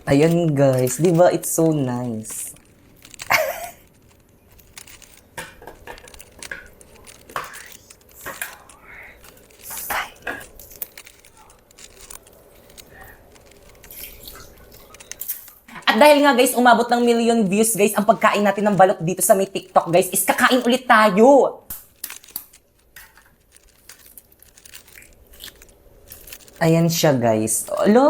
Ayan guys, di ba it's so nice? At dahil nga guys, umabot ng million views guys, ang pagkain natin ng balot dito sa may TikTok guys, is kakain ulit tayo! Ayan siya guys. Alo!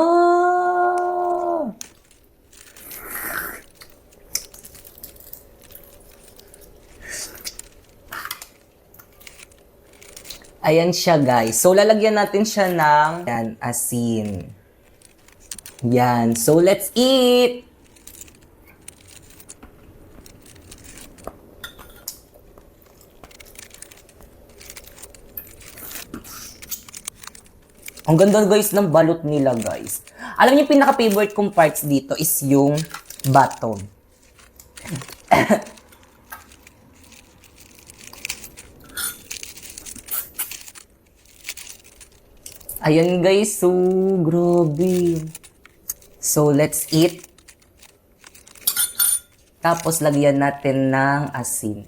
Ayan siya guys. So lalagyan natin siya ng yan, asin. Yan. So let's eat! Ang ganda guys ng balot nila guys. Alam niyo yung pinaka-favorite kong parts dito is yung bottom. Ayan guys, so grabe. So let's eat. Tapos lagyan natin ng asin.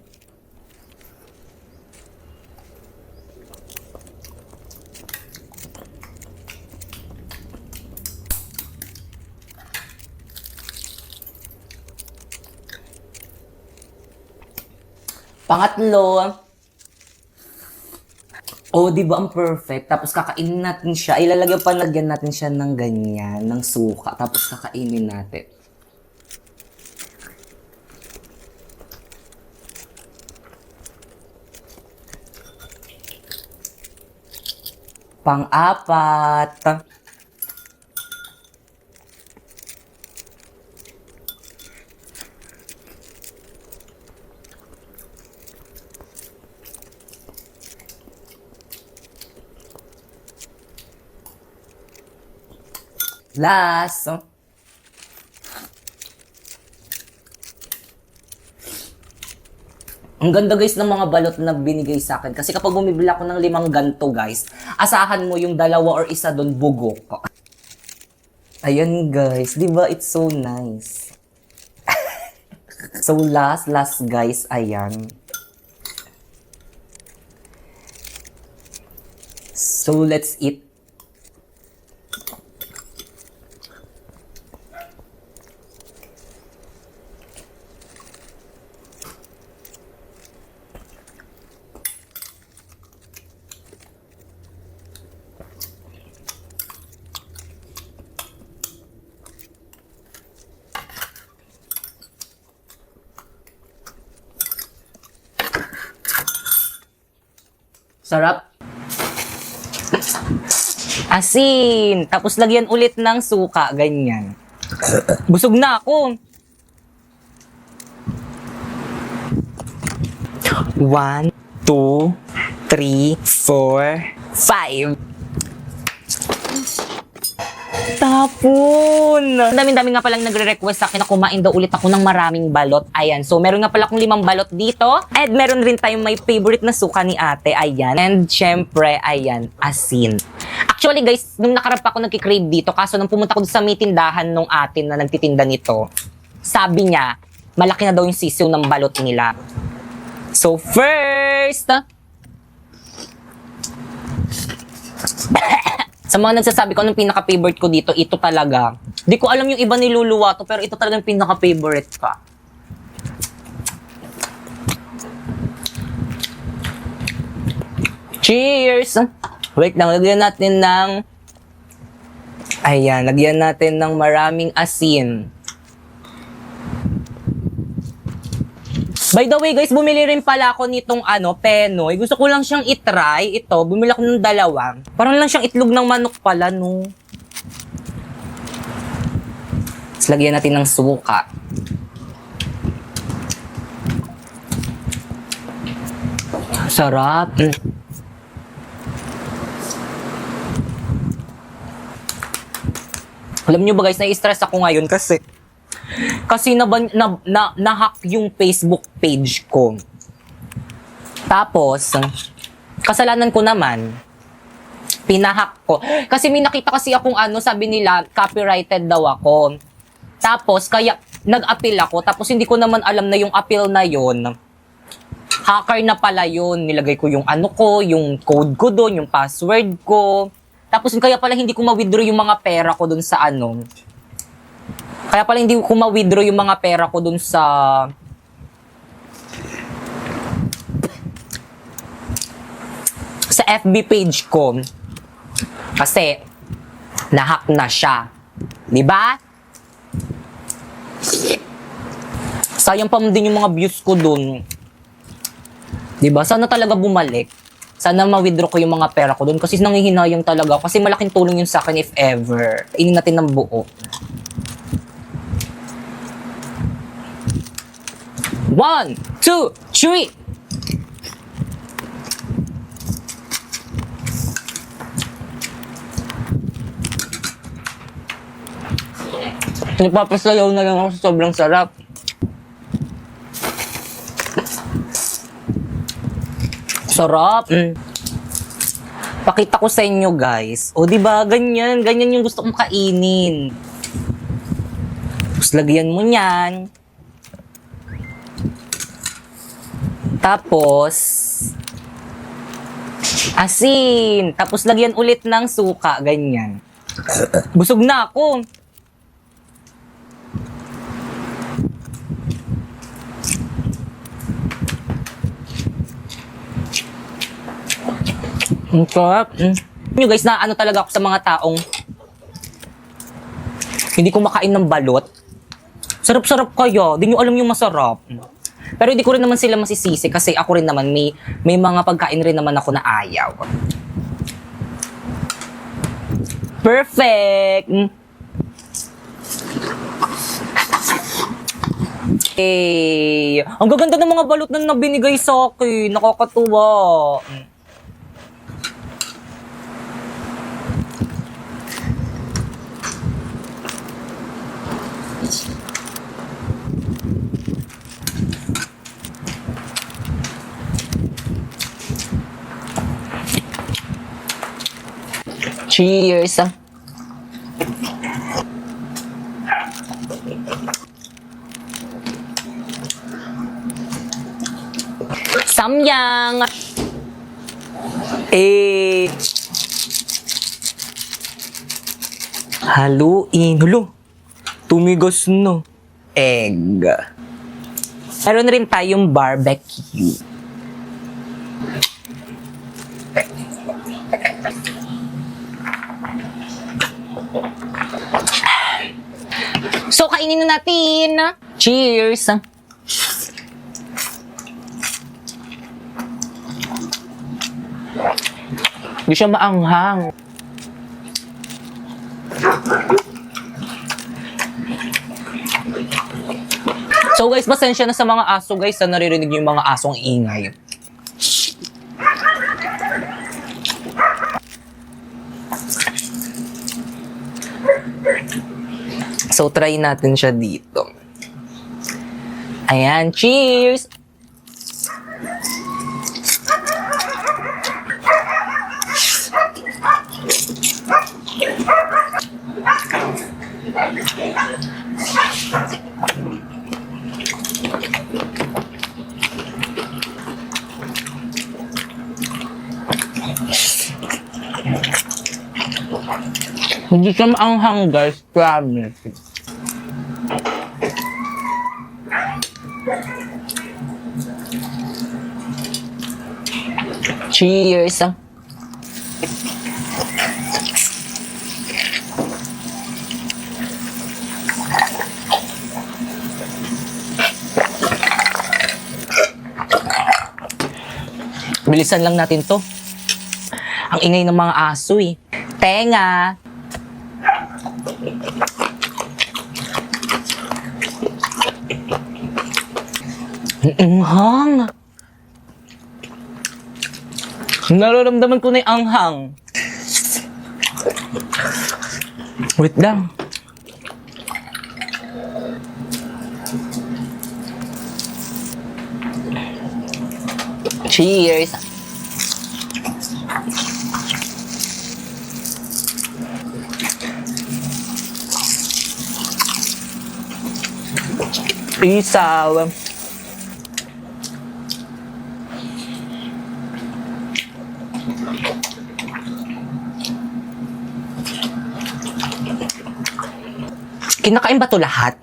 Pangatlo, oh, di ba ang perfect? Tapos kakainin natin siya. Lagyan natin siya ng ganyan, ng suka. Tapos kakainin natin. Pang-apat. Last. Ang ganda guys ng mga balot na binigay sa akin. Kasi kapag bumibili ako ng 5 ganto guys, asahan mo yung 2 or 1 doon bugok. Ayan guys, di ba it's so nice? So last guys, ayan. So let's eat. Sarap. Asin. Tapos lagyan ulit ng suka. Ganyan. Busog na ako. 1, 2, 3, 4, 5. Tapon! Ang dami-dami nga palang nagre-request sa akin na kumain daw ulit ako ng maraming balot. Ayan. So, meron nga pala akong 5 balot dito. And meron rin tayong may favorite na suka ni ate. Ayan. And syempre, ayan, asin. Actually guys, nung nakarap ako nagkikrave dito, kaso nung pumunta ko sa may tindahan nung atin na nagtitinda nito, sabi niya, malaki na daw yung sisiw ng balot nila. So, first, sa mga nagsasabi ko, anong pinaka-favorite ko dito, ito talaga. Di ko alam yung iba niluluwa to, pero ito talaga yung pinaka-favorite ka. Cheers! Wait lang, lagyan natin ng... Ayan, lagyan natin ng maraming asin. By the way guys, bumili rin pala ako nitong penoy. Gusto ko lang siyang itry. Ito, bumili ako ng 2. Parang lang siyang itlog ng manok pala, no? Tapos lagyan natin ng suka. Sarap. Alam nyo ba guys, nai-stress ako ngayon kasi na-hack yung Facebook page ko. Tapos, kasalanan ko naman, pinahack ko. Kasi may nakita kasi akong sabi nila, copyrighted daw ako. Tapos, kaya nag-appeal ako. Tapos, hindi ko naman alam na yung appeal na yon hacker na pala yun. Nilagay ko yung ano ko, yung code ko doon, yung password ko. Tapos, kaya pala hindi ko ma-withdraw yung mga pera ko doon sa ano. Kaya pala hindi ko ma-withdraw yung mga pera ko doon sa FB page ko. Kasi, nahack na siya. Diba? Sayang pa din yung mga views ko dun. Diba? Sana talaga bumalik. Sana ma-withdraw ko yung mga pera ko dun. Kasi nanghihinayang talaga. Kasi malaking tulong yun sa akin if ever. Inin natin ng buo. 1, 2, 3. Nagpapasayaw na lang ako sa sobrang sarap. Sarap. Pakita ko sa inyo, guys. O, di ba? Ganyan. Ganyan yung gusto kong kainin. Tapos, lagyan mo niyan. Tapos, asin. Tapos, lagyan ulit ng suka. Ganyan. Busog na ako. Ang sarap. Nyo guys, na ano talaga ako sa mga taong hindi kumakain ng balot. Sarap-sarap kaya. Di nyo alam yung masarap. Pero hindi ko rin naman sila masisisi kasi ako rin naman may mga pagkain rin naman ako na ayaw. Perfect! Hey, ang gaganda ng mga balot na nabinigay sa akin. Nakakatuwa. Cheers! Samyang! Haluin. Hulo, tumigas na. Egg. Meron rin tayong barbecue. So, kainin na natin. Cheers! Hindi siya maanghang. So guys, pasensya na sa mga aso guys na naririnig niyo yung mga asong ingay. So, try natin siya dito. Ayan, cheers! Hindi siya maanghang guys, promise. Cheers! Bilisan lang natin to. Ang ingay ng mga aso eh. Tenga! Anghang! Nararamdaman ko na yung anghang. Wait lang. Cheers! Isaw. Kinakain ba to lahat?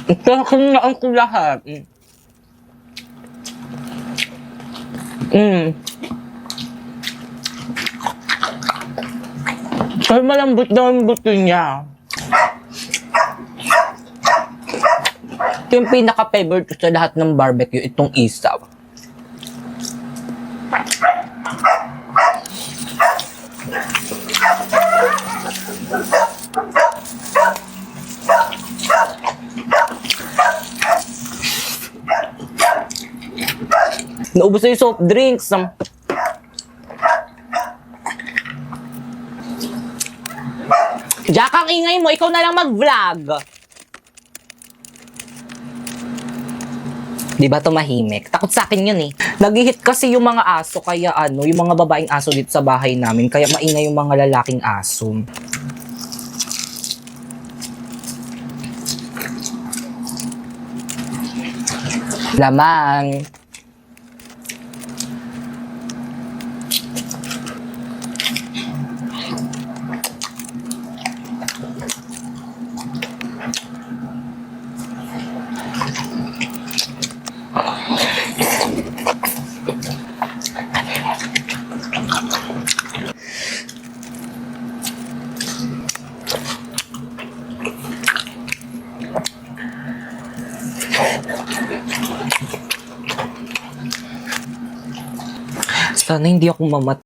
Kinakain ko lahat. Pero malambot na ang buto niya. Ito yung pinaka-favorite ko sa lahat ng barbecue, itong isaw. Naubos na yung soft drinks. Jack, ang ingay mo. Ikaw na lang mag-vlog. Di ba tumahimik? Takot sa akin yun eh. Nag-hit kasi yung mga aso, kaya yung mga babaeng aso dito sa bahay namin, kaya maingay yung mga lalaking aso. Lamang. Sana hindi ako mamatay.